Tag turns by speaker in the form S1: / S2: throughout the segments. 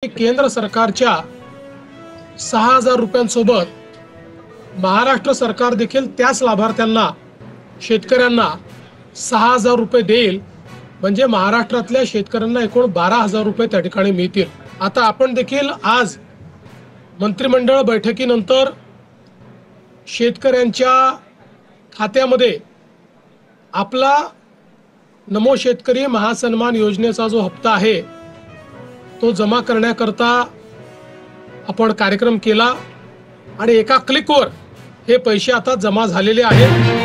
S1: केंद्र सरकारच्या 6,000 रुपयांसोबत महाराष्ट्र सरकार देखील त्याच लाभार्थ्यांना शेतकऱ्यांना 6,000 रुपये देईल। म्हणजे महाराष्ट्रातल्या शेतकऱ्यांना एकूण 12,000 रुपये त्या ठिकाणी मिळतील। आता आपण देखील आज मंत्रिमंडळ बैठकीनंतर शेतकऱ्यांच्या खात्यामध्ये आपला नमो शेतकरी महासन्मान योजनेचा जो हप्ता आहे तो जमा करण्याकरता आपण कार्यक्रम केला आणि एका क्लिकवर हे पैसे आता जमा झालेले आहेत।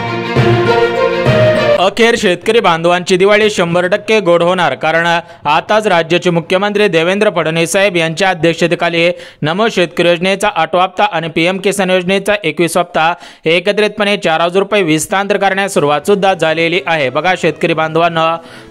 S2: अखेर शेतकरी बांधवांची दिवाळी 100% गोड होणार, कारण आताच राज्याचे मुख्यमंत्री देवेंद्र फडणवीस साहेब यांच्या अध्यक्षतेखाली नमो शेतकरी योजनेचा 8वा हप्ता आणि पीएम किसान योजनेचा 21 हप्ता एकत्रितपणे 4,000 रुपये विस्तार करण्यास सुरुवात सुद्धा झालेली आहे। बघा शेतकरी बांधवांनो,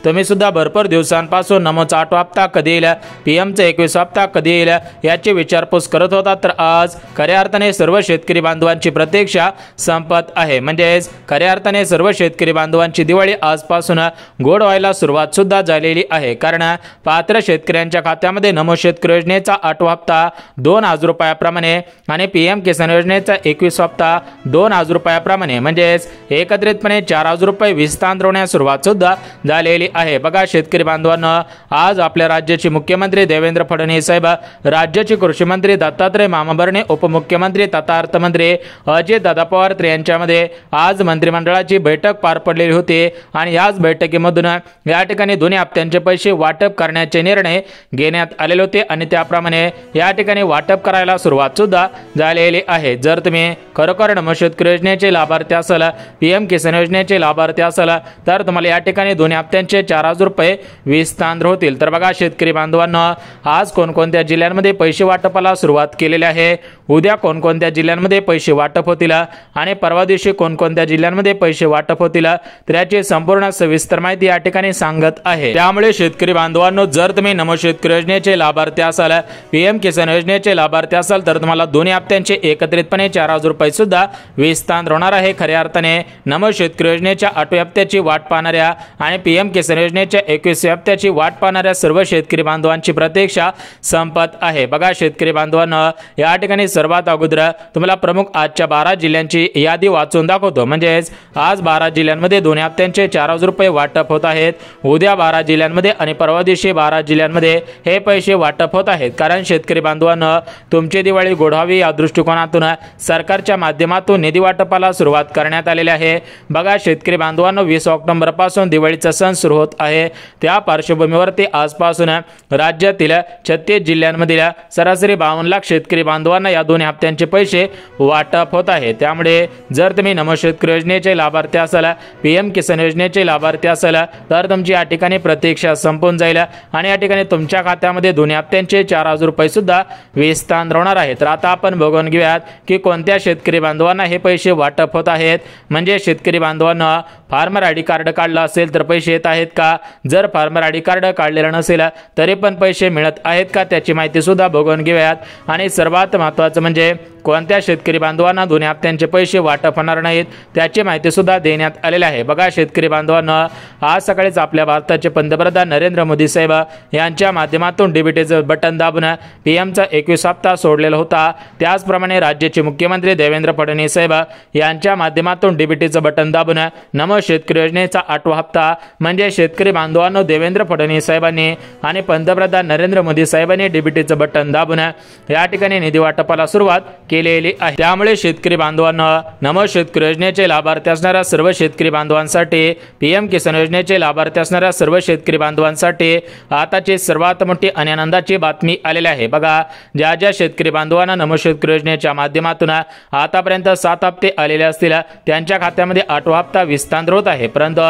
S2: तुम्ही सुद्धा भरपूर दिवसांपासून नमोचा 8वा हप्ता कधी येईल, पीएमचा 21 हप्ता कधी येईल याची विचारपूस करत होता। तर आज खऱ्या अर्थाने सर्व शेतकरी बांधवांची प्रतीक्षा संपत आहे। म्हणजेच खऱ्या अर्थाने सर्व शेतकरी बांधवांची दिवाळी आजपासून गोड व्हायला सुरुवात सुद्धा झालेली आहे, कारण पात्र शेतकऱ्यांच्या खात्यामध्ये नमो शेतकरी योजनेचा 8वा हप्ता 2,000 रुपयाप्रमाणे आणि पीएम किसान योजनेचा 21 हप्ता 2,000 रुपयाप्रमाणे म्हणजेच एकत्रितपणे 4,000 रुपये विस्तार होण्यास सुरुवात सुद्धा झालेली आहे। बघा शेतकरी बांधवांनो, आज आपल्या राज्याचे मुख्यमंत्री देवेंद्र फडणवीस साहेब, राज्याचे कृषी मंत्री दत्तात्रय मामा भरणे, उपमुख्यमंत्री तथा अर्थमंत्री अजितदादा पवार यांच्यामध्ये आज मंत्रिमंडळाची बैठक पार पडलेली होती आणि याच बैठकीमधून या ठिकाणी दोन्ही हप्त्यांचे पैसे वाटप करण्याचे निर्णय घेण्यात आलेले होते आणि त्याप्रमाणे या ठिकाणी वाटप करायला सुरुवात सुद्धा झालेली आहे। जर तुम्ही खरोखर नमो शेतकरी योजनेचे लाभार्थी असाल, पीएम किसान योजनेचे लाभार्थी असाल, तर तुम्हाला या ठिकाणी दोन्ही हप्त्यांचे 4,000 रुपये विस्तार होतील। तर बघा शेतकरी बांधवांनो, आज कोणकोणत्या जिल्ह्यांमध्ये पैसे वाटपाला सुरुवात केलेली आहे, उद्या कोणकोणत्या जिल्ह्यांमध्ये पैसे वाटप होतील आणि परवा दिवशी कोणकोणत्या जिल्ह्यांमध्ये पैसे वाटप होतील तर याची संपूर्ण सविस्तर माहिती या ठिकाणी सांगत आहे। त्यामुळे शेतकरी बांधवांनो, जर तुम्ही नमो शेतकरी योजनेचे लाभार्थी असाल, पीएम किसान योजनेचे लाभार्थी असाल, तर तुम्हाला दोन्ही हप्त्यांचे एकत्रितपणे 4,000 रुपये सुद्धा विस्तार होणार आहे। खऱ्या अर्थाने नमो शेतकरी योजनेच्या 8व्या हप्त्याची वाट पाहणाऱ्या आणि पीएम किसान योजनेच्या 21व्या हप्त्याची वाट पाहणाऱ्या सर्व शेतकरी बांधवांची प्रतीक्षा संपत आहे। बघा शेतकरी बांधवांनो, या ठिकाणी सर्वात अगोदर तुम्हाला प्रमुख आजच्या 12 जिल्ह्यांची यादी वाचून दाखवतो। म्हणजेच आज 12 जिल्ह्यांमध्ये दोन्ही हप्त्यांचे 4,000 रुपये वाटप होत आहेत। उद्या 12 जिल्ह्यांमध्ये आणि परवा दिवशी 12 जिल्ह्यांमध्ये हे पैसे वाटप होत आहेत, कारण शेतकरी बांधवांनो, तुमची दिवाळी गोड व्हावी या दृष्टिकोनातून सरकारच्या माध्यमातून निधी वाटपाला सुरुवात करण्यात आलेली आहे। बघा शेतकरी बांधवांनो, 20 ऑक्टोबर पासून दिवाळीचा सण सुरू होत आहे। त्या पार्श्वभूमीवरती आजपासून राज्यातील 36 जिल्ह्यांमधील सरासरी 52 लाख शेतकरी बांधवांना या दोन्ही हप्त्यांचे पैसे वाटप होत आहे। त्यामुळे जर तुम्ही नमो शेतकरी योजनेचे लाभार्थी असाल, पीएम किसान योजनेचे लाभार्थी असाल, तर तुमची या ठिकाणी प्रतीक्षा संपून जाईल आणि या ठिकाणी तुमच्या खात्यामध्ये दोन्ही हप्त्यांचे 4,000 रुपये सुद्धा विस्तार होणार आहे। तर आता आपण बघून घेऊयात की कोणत्या शेतकरी बांधवांना हे पैसे वाटप होत आहेत। म्हणजे शेतकरी बांधवांना फार्मर आयडी कार्ड काढलं असेल तर पैसे येत आहेत का, जर फार्मर आयडी कार्ड काढलेलं नसेल तरी पण पैसे मिळत आहेत का, त्याची माहिती सुद्धा बघून घेऊयात। आणि सर्वात महत्त्वाचं म्हणजे कोणत्या शेतकरी बांधवांना दोन्ही हप्त्यांचे पैसे वाटप होणार नाहीत त्याची माहिती सुद्धा देण्यात आलेली आहे। बघा शेतकरी बांधवांनो, आज सकाळीच आपल्या भारताचे पंतप्रधान नरेंद्र मोदी साहेब यांच्या माध्यमातून डीबीटीचं बटन दाबून पीएमचा 21 हप्ता सोडलेला होता। त्याचप्रमाणे राज्याचे मुख्यमंत्री देवेंद्र फडणवीस साहेब यांच्या माध्यमातून डीबीटीचं बटन दाबून नमो शेतकरी योजनेचा 8वा हप्ता म्हणजे शेतकरी बांधवांनो, देवेंद्र फडणवीस साहेबांनी आणि पंतप्रधान नरेंद्र मोदी साहेबांनी डीबीटीचं बटन दाबून या ठिकाणी निधी वाटपाला सुरुवात केलेली आहे। त्यामुळे शेतकरी बांधवांनो, नमो शेतकरी योजनेचे लाभार्थी असणाऱ्या सर्व शेतकरी बांधवांसाठी, पीएम किसान योजनेचे लाभार्थी असणाऱ्या सर्व शेतकरी बांधवांसाठी आताची सर्वात मोठी आणि आनंदाची बातमी आलेली आहे। बघा, ज्या ज्या शेतकरी बांधवांना नमो शेतकरी योजनेच्या माध्यमातून आतापर्यंत 7 हप्ते आलेले असतील त्यांच्या खात्यामध्ये 8वा हप्ता विस्तार होत आहे। परंतु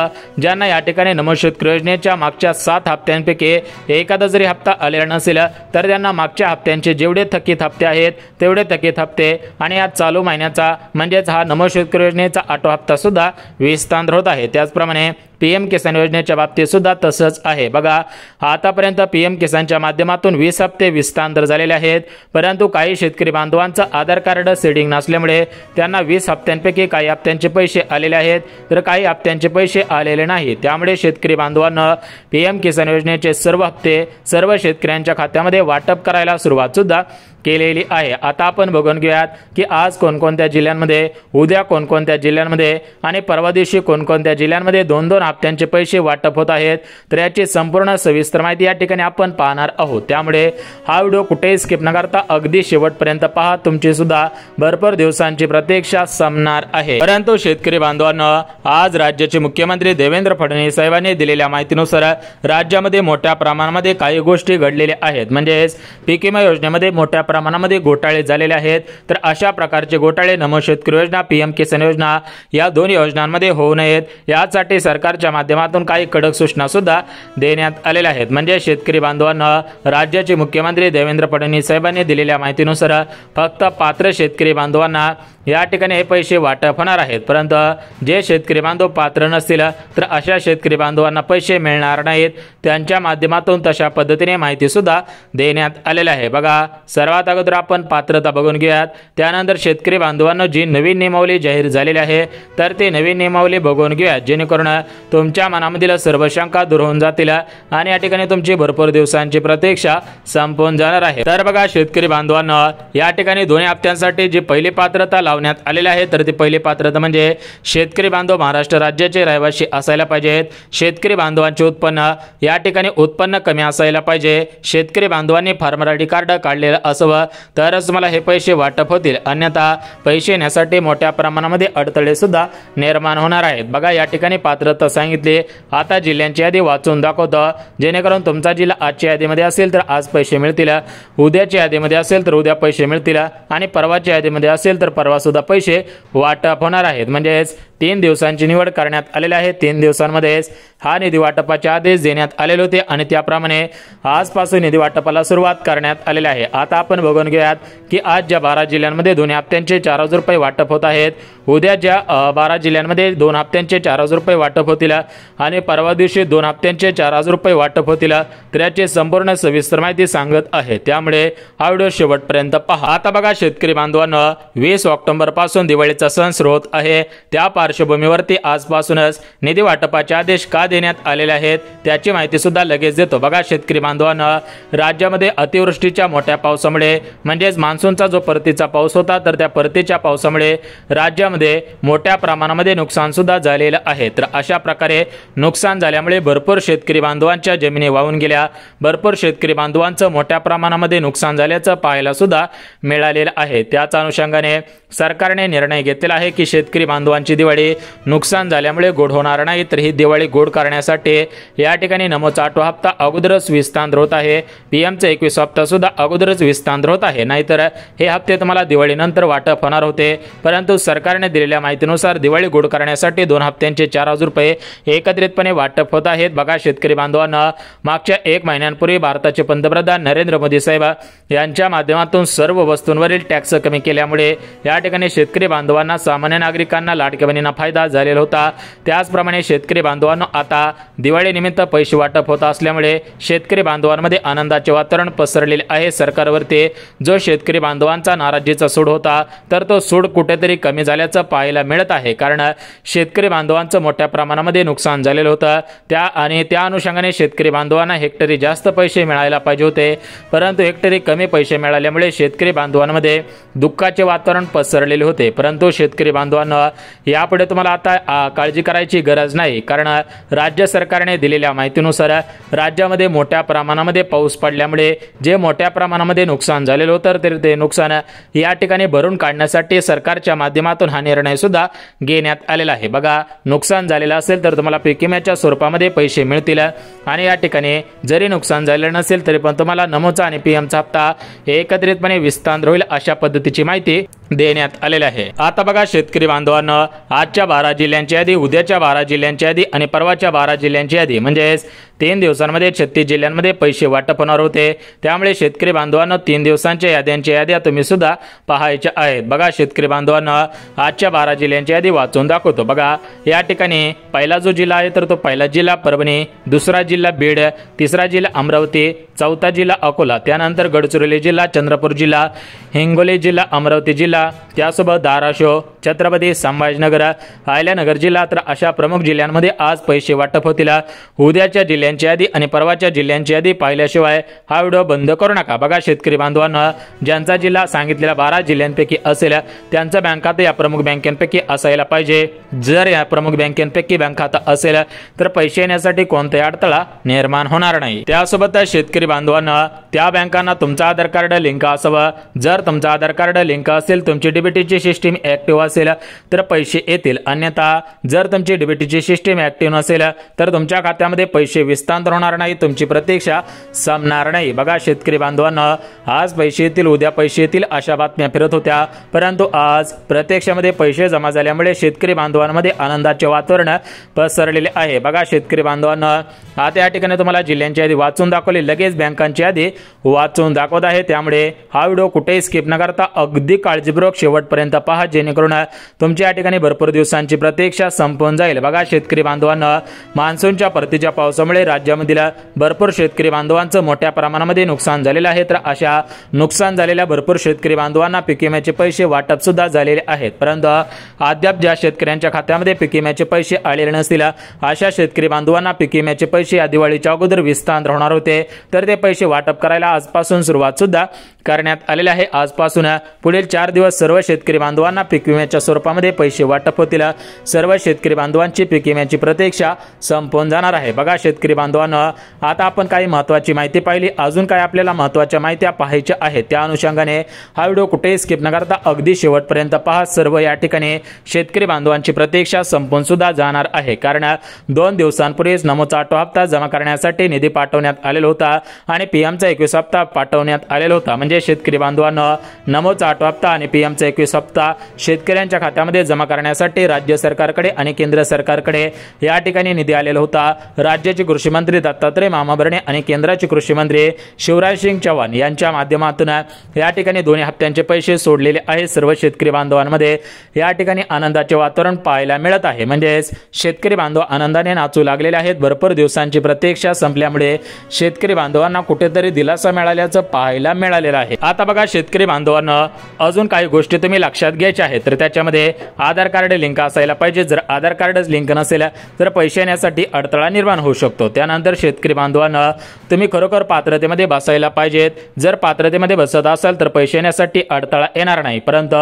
S2: ज्यांना या ठिकाणी नमो शेतकरी योजनेच्या मागच्या 7 हप्त्यांपैकी एखादा जरी हप्ता आलेला नसेल तर त्यांना मागच्या हप्त्यांचे जेवढे थकीत हप्ते आहेत तेवढे थकीत हप्ते आणि या चालू महिन्याचा म्हणजेच हा नमो शेतकरी योजनेचा 8वा हप्ता सुद्धा विस्तार होत आहे। त्याचप्रमाणे PM किसान योजनेच्या बाबतीत सुद्धा तसंच आहे। बघा, आतापर्यंत PM किसानच्या माध्यमातून 20 हप्ते विस्तार झालेले आहेत, परंतु काही शेतकरी बांधवांचं आधार कार्ड सीडिंग नसल्यामुळे त्यांना 20 हप्त्यांपैकी काही हप्त्यांचे पैसे आलेले आहेत, तर काही हप्त्यांचे पैसे आलेले नाही। त्यामुळे शेतकरी बांधवांना PM किसान योजनेचे सर्व हप्ते सर्व शेतकऱ्यांच्या खात्यामध्ये वाटप करायला सुरुवात सुद्धा केलेली आहे। आता आपण बघून घेऊयात की आज कोणकोणत्या जिल्ह्यांमध्ये, उद्या कोणकोणत्या जिल्ह्यांमध्ये आणि परवा दिवशी कोणकोणत्या जिल्ह्यांमध्ये 2-2 हप्त्यांचे पैसे वाटप होत आहेत, तर याची संपूर्ण सविस्तर माहिती या ठिकाणी आपण पाहणार आहोत। त्यामुळे हा व्हिडिओ कुठेही स्किप न करता अगदी शेवटपर्यंत पहा, तुमची सुद्धा भरपूर दिवसांची प्रतीक्षा संपणार आहे। परंतु शेतकरी बांधवांनो, आज राज्याचे मुख्यमंत्री देवेंद्र फडणवीस साहेबांनी दिलेल्या माहितीनुसार राज्यामध्ये मोठ्या प्रमाणामध्ये काही गोष्टी घडलेल्या आहेत, म्हणजेच पीक विमा योजनेमध्ये मोठ्या प्रमाणामध्ये घोटाळे झालेले आहेत। तर अशा प्रकारचे घोटाळे नमो शेतकरी योजना, PM किसान योजना या दोन्ही योजनांमध्ये होऊ नयेत, यासाठी सरकारच्या माध्यमातून काही कडक सूचना सुद्धा देण्यात आलेल्या आहेत। म्हणजे शेतकरी बांधवांना राज्याचे मुख्यमंत्री देवेंद्र फडणवीस साहेबांनी दिलेल्या माहितीनुसार फक्त पात्र शेतकरी बांधवांना या ठिकाणी हे पैसे वाटप होणार आहेत, परंतु जे शेतकरी बांधव पात्र नसतील तर अशा शेतकरी बांधवांना पैसे मिळणार नाहीत। त्यांच्या माध्यमातून तशा पद्धतीने माहिती सुद्धा देण्यात आलेल्या आहे। बघा, सर्वात अगोदर आपण पात्रता बघून घेऊयात, त्यानंतर शेतकरी बांधवांना जी नवीन नियमावली जाहीर झालेली आहे तर ती नवीन नियमावली बघून घेऊयात, जेणेकरून तुमच्या मनामधील सर्व शंका दूर होऊन जातील आणि या ठिकाणी तुमची भरपूर दिवसांची प्रतीक्षा संपून जाणार आहे। तर बघा शेतकरी बांधवांना, या ठिकाणी दोन्ही हप्त्यांसाठी जी पहिली पात्रता लावण्यात आलेली आहे, तर ती पहिली पात्रता म्हणजे शेतकरी बांधव महाराष्ट्र राज्याचे रहिवासी असायला पाहिजेत। शेतकरी बांधवांचे उत्पन्न या ठिकाणी उत्पन्न कमी असायला पाहिजे। शेतकरी बांधवांनी फार्मर आयडी कार्ड काढलेलं असावं तरच मला हे पैसे वाटप होतील, अन्यथा पैसे येण्यासाठी मोठ्या प्रमाणामध्ये अडथळे सुद्धा निर्माण होणार आहेत। बघा, या ठिकाणी पात्रता सांगितली। आता जिल्ह्यांची यादी वाचून दाखवतो, जेणेकरून तुमचा जिल्हा आजच्या यादीमध्ये असेल तर आज पैसे मिळतील, उद्याच्या यादीमध्ये असेल तर उद्या पैसे मिळतील आणि परवाच्या यादीमध्ये असेल तर परवा सुद्धा पैसे वाटप होणार आहेत। म्हणजेच 3 दिवसांची निवड करण्यात आलेली आहे। 3 दिवसांमध्ये हा निधी वाटपाचे आदेश देण्यात आलेले होते आणि त्याप्रमाणे आजपासून निधी वाटपाला सुरुवात करण्यात आलेली आहे। आता आपण बघून घेऊयात की आज ज्या 12 जिल्ह्यांमध्ये 2 हप्त्यांचे 4,000 रुपये वाटप होत आहेत, उद्या ज्या 12 जिल्ह्यांमध्ये 2 हप्त्यांचे 4,000 रुपये वाटप होतील आणि परवा दिवशी 2 हप्त्यांचे 4,000 रुपये वाटप होतील, तर याची संपूर्ण सविस्तर माहिती सांगत आहे। त्यामुळे हा व्हिडिओ शेवटपर्यंत पहा। आता बघा शेतकरी बांधवांनो, 20 ऑक्टोबर पासून दिवाळीचा सण सुरू होत आहे, त्या पार्श्वभूमीवरती आजपासूनच निधी वाटपाचे आदेश का देण्यात आलेले आहेत त्याची माहिती सुद्धा लगेच देतो। बघा शेतकरी बांधवांनो, राज्यामध्ये अतिवृष्टीच्या मोठ्या पावसामुळे म्हणजेच मान्सूनचा जो परतीचा पाऊस होता, तर त्या परतीच्या पावसामुळे राज्यामध्ये मोठ्या प्रमाणामध्ये नुकसान सुद्धा झालेलं आहे। तर अशा प्रकारे नुकसान झाल्यामुळे भरपूर शेतकरी बांधवांच्या जमिनी वाहून गेल्या, भरपूर शेतकरी बांधवांचं मोठ्या प्रमाणामध्ये नुकसान झाल्याचं पाहायला सुद्धा मिळालेलं आहे। त्याच अनुषंगाने सरकारने निर्णय घेतलेला आहे की शेतकरी बांधवांची दिवाळी नुकसान झाल्यामुळे गोड होणार नाही, तर ही दिवाळी गोड करण्यासाठी या ठिकाणी नमोचा 8वा हप्ता अगोदरच विस्तार होत आहे, PMचा 21 हप्ता सुद्धा अगोदरच विस्तार होत आहे, नाहीतर हे हप्ते तुम्हाला दिवाळीनंतर वाटप होणार होते। परंतु सरकारने दिलेल्या माहितीनुसार दिवाळी गोड करण्यासाठी 2 हप्त्यांचे 4,000 रुपये एकत्रितपणे वाटप होत आहेत। बघा शेतकरी बांधवांना, मागच्या 1 महिन्यांपूर्वी भारताचे पंतप्रधान नरेंद्र मोदी साहेब यांच्या माध्यमातून सर्व वस्तूंवरील टॅक्स कमी केल्यामुळे या ठिकाणी शेतकरी बांधवांना, सामान्य नागरिकांना लाडक्या बहिणींना फायदा झालेला होता। त्याचप्रमाणे शेतकरी बांधवांना आता दिवाळी निमित्त पैसे वाटप होत असल्यामुळे शेतकरी बांधवांमध्ये आनंदाचे वातावरण पसरलेले आहे। सरकारवरती जो शेतकरी बांधवांचा नाराजीचा सूड होता, तर तो सूड कुठेतरी कमी झाल्याचं पाहायला मिळत आहे, कारण शेतकरी बांधवांचं मोठ्या प्रमाणामध्ये नुकसान झालेलं होतं। त्या अनुषंगाने शेतकरी बांधवांना हेक्टरी जास्त पैसे मिळायला पाहिजे होते, परंतु हेक्टरी कमी पैसे मिळाल्यामुळे शेतकरी बांधवांमध्ये दुःखाचे वातावरण पसरलेले होते। परंतु शेतकरी बांधवांना यापुढे तुम्हाला आता काळजी करायची गरज नाही, कारण राज्य सरकारने दिलेल्या माहितीनुसार राज्यामध्ये मोठ्या प्रमाणामध्ये पाऊस पडल्यामुळे जे मोठ्या प्रमाणामध्ये नुकसान झालेलं होतं, तर ते नुकसान या ठिकाणी भरून काढण्यासाठी सरकारच्या माध्यमातून हा निर्णय सुद्धा घेण्यात आलेला आहे। बघा, नुकसान झालेलं असेल तर तुम्हाला पीक विम्याच्या स्वरूपामध्ये पैसे मिळतील आणि या ठिकाणी जरी नुकसान झालेलं नसेल तरी पण तुम्हाला नमोचा आणि PMचा हप्ता एकत्रितपणे विस्तार होईल, अशा पद्धतीची माहिती देण्यात आलेले आहे। आता बघा शेतकरी बांधवांनो, आजच्या 12 जिल्ह्यांची यादी, उद्याच्या 12 जिल्ह्यांची यादी आणि परवाच्या 12 जिल्ह्यांची यादी म्हणजे 3 दिवसांमध्ये 36 जिल्ह्यांमध्ये पैसे वाटप होणार होते। त्यामुळे शेतकरी बांधवांनो 3 दिवसांच्या याद्यांच्या याद्या तुम्ही सुद्धा पाहायच्या आहेत। बघा शेतकरी बांधवांनो, आजच्या 12 जिल्ह्यांची यादी वाचून दाखवतो। बघा या ठिकाणी पहिला जो जिल्हा आहे तर तो पहिला जिल्हा परभणी, दुसरा जिल्हा बीड, तिसरा जिल्हा अमरावती, चौथा जिल्हा अकोला, त्यानंतर गडचिरोली जिल्हा, चंद्रपूर जिल्हा, हिंगोली जिल्हा, अमरावती जिल्हा, त्यासोबत धाराशिव, छत्रपती संभाजीनगर, अहिल्यानगर जिल्हा। तर अशा प्रमुख जिल्ह्यांमध्ये आज पैसे वाटप होतील। उद्याच्या जिल्ह्यांची यादी आणि परवाच्या जिल्ह्यांची यादी पाहिल्याशिवाय हा व्हिडिओ बंद करू नका। बघा शेतकरी बांधवांनो, ज्यांचा जिल्हा सांगितलेल्या 12 जिल्ह्यांपैकी असेल त्यांचा बँक खाता या प्रमुख बँकांपैकी असायला पाहिजे। जर या प्रमुख बँकांपैकी बँक खाता असेल तर पैसे येण्यासाठी कोणताही अडथळा निर्माण होणार नाही। त्यासोबत शेतकरी बांधवांनो, त्या बँकांना तुमचा आधार कार्ड लिंक असावा। जर तुमचा आधार कार्ड लिंक असेल, तुमची डीबीटीची सिस्टीम ऍक्टिव्ह असेल तर पैसे येतील। अन्यथा जर तुमची डीबीटीची सिस्टीम ऍक्टिव्ह नसेल तर तुमच्या खात्यामध्ये पैसे विस्तार होणार नाही, तुमची प्रतीक्षा संपणार नाही। बघा शेतकरी बांधवांनो, आज पैसे येतील, उद्या पैसे येतील अशा बातम्या फिरत होत्या, परंतु आज प्रत्यक्षामध्ये पैसे जमा झाल्यामुळे शेतकरी बांधवांमध्ये आनंदाचे वातावरण पसरलेले आहे। बघा शेतकरी बांधवांनो, आता या ठिकाणी तुम्हाला जिल्ह्यांची यादी वाचून दाखवली, लगेच बँकांची यादी वाचून दाखवत आहे। त्यामुळे हा व्हिडिओ कुठेही स्किप न करता अगदी काळजीपूर्वक शेवटपर्यंत पहा, जेणेकरून तुमच्या या ठिकाणी भरपूर दिवसांची प्रतीक्षा संपून जाईल। बघा शेतकरी बांधवांनो, मान्सूनच्या परतीच्या पावसामुळे राज्यामधील भरपूर शेतकरी बांधवांचं मोठ्या प्रमाणामध्ये नुकसान झालेलं आहे। तर अशा नुकसान झालेल्या भरपूर शेतकरी बांधवांना पीक विम्याचे पैसे वाटप सुद्धा झालेले आहेत, परंतु अद्याप ज्या शेतकऱ्यांच्या खात्यामध्ये पीक विम्याचे पैसे आलेले नसतील अशा शेतकरी बांधवांना पीक विम्याचे पैसे या दिवाळीच्या अगोदर विस्तार होणार होते, तर ते पैसे वाटप करायला आजपासून सुरुवात सुद्धा करण्यात आलेले आहे। आजपासून पुढील 4 दिवस सर्व शेतकरी बांधवांना पीक विम्याच्या स्वरूपामध्ये पैसे वाटप होतील। सर्व शेतकरी बांधवांची पीक विम्याची प्रतीक्षा संपून जाणार आहे। बघा शेतकरी बांधवांनो, आता आपण काही महत्त्वाची माहिती पाहिली, अजून काही आपल्याला महत्त्वाच्या माहिती पाहायच्या आहेत, त्या अनुषंगाने हा व्हिडिओ कुठेही स्किप न करता अगदी शेवटपर्यंत पहा। सर्व या ठिकाणी शेतकरी बांधवांची प्रतीक्षा संपून सुद्धा जाणार आहे, कारण 2 दिवसांपूर्वीच नमोचा 8 हप्ता जमा करण्यासाठी निधी पाठवण्यात आलेला होता आणि पीएमचा 21 हप्ता पाठवण्यात आलेला होता। म्हणजे शेतकरी बांधवांनो, नमोचा 8 हप्ता आणि पीएमचा 21 हप्ता शेतकऱ्यांच्या खात्यामध्ये जमा करण्यासाठी राज्य सरकारकडे आणि केंद्र सरकारकडे या ठिकाणी निधी आलेला होता। राज्याचे कृषी मंत्री दत्तात्रय मामा भरणे आणि केंद्राचे कृषी मंत्री शिवराज सिंग चौहान यांच्या माध्यमातून या ठिकाणी दोन्ही हप्त्यांचे पैसे सोडलेले आहेत। सर्व शेतकरी बांधवांमध्ये या ठिकाणी आनंदाचे वातावरण पाहायला मिळत आहे, म्हणजे शेतकरी बांधव आनंदाने नाचू लागलेले आहेत। भरपूर दिवसांची प्रतीक्षा संपल्यामुळे शेतकरी बांधवांना कुठेतरी दिलासा मिळाल्याचं पाहायला मिळालेलं आहे। आता बघा शेतकरी बांधवांना अजून काही गोष्टी तुम्ही लक्षात घ्यायच्या आहेत, तर त्याच्यामध्ये आधार कार्ड लिंक असायला पाहिजे। जर आधार कार्डच लिंक नसेल तर पैसे येण्यासाठी अडथळा निर्माण होऊ शकतो। त्यानंतर शेतकरी बांधवांना तुम्ही खरोखर पात्रतेमध्ये बसायला पाहिजेत। जर पात्रतेमध्ये बसत असाल तर पैसे येण्यासाठी अडथळा येणार नाही, परंतु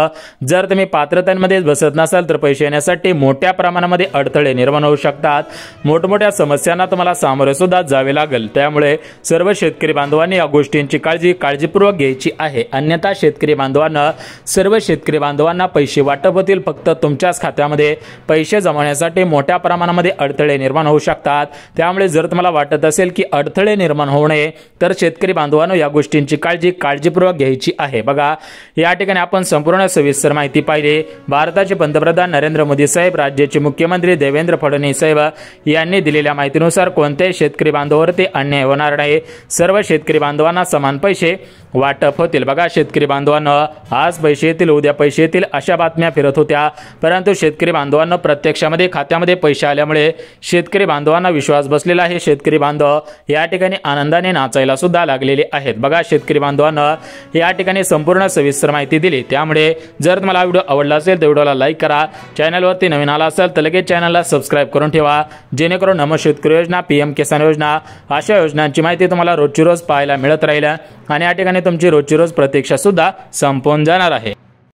S2: जर तुम्ही पात्रतेमध्ये बसत नसाल तर पैसे येण्यासाठी मोठ्या प्रमाणामध्ये अडथळे निर्माण होऊ शकतात। मोठमोठ्या समस्यांना तुम्हाला सामोरे सुद्धा जावे लागेल। त्यामुळे सर्व शेतकरी बांधवांनी या गोष्टींची काळजीपूर्वक घ्यायची आहे, अन्यथा शेतकरी बांधवांना सर्व शेतकरी बांधवांना पैसे वाटप होतील, फक्त तुमच्याच खात्यामध्ये पैसे जमवण्यासाठी मोठ्या प्रमाणामध्ये अडथळे निर्माण होऊ शकतात। त्यामुळे जर तुम्हाला वाटत असेल की अडथळे निर्माण होऊ नये तर शेतकरी बांधवांनो या गोष्टींची काळजीपूर्वक घ्यायची आहे। बघा या ठिकाणी आपण संपूर्ण सविस्तर माहिती पाहिली। भारताचे पंतप्रधान नरेंद्र मोदी साहेब, राज्याचे मुख्यमंत्री देवेंद्र फडणवीस साहेब यांनी दिलेल्या माहितीनुसार कोणत्याही शेतकरी बांधवावरती अन्याय होणार नाही, सर्व शेतकरी बांधवांना समान पैसे वाटप होतील। बघा शेतकरी बांधवांनो, आज पैसे येतील, उद्या पैसे येतील अशा बातम्या फिरत होत्या, परंतु शेतकरी बांधवांना प्रत्यक्षामध्ये खात्यामध्ये पैसे आल्यामुळे शेतकरी बांधवांना विश्वास बसलेला आहे। शेतकरी बांधव या ठिकाणी आनंदाने नाचायला सुद्धा लागलेले आहेत। बघा शेतकरी बांधवांनो, या ठिकाणी संपूर्ण सविस्तर माहिती दिली, त्यामुळे जर तुम्हाला व्हिडिओ आवडला असेल तर व्हिडिओला लाईक करा। चॅनलवरती नवीन आला असेल तर लगेच चॅनलला सबस्क्राईब करून ठेवा, जेणेकरून नमो शेतकरी योजना, पीएम किसान योजना अशा योजनांची माहिती तुम्हाला रोजची रोज पाहायला मिळत राहील आणि या ठिकाणी तुमची रोजची रोज प्रतीक्षा सुद्धा संपून जाणार आहे।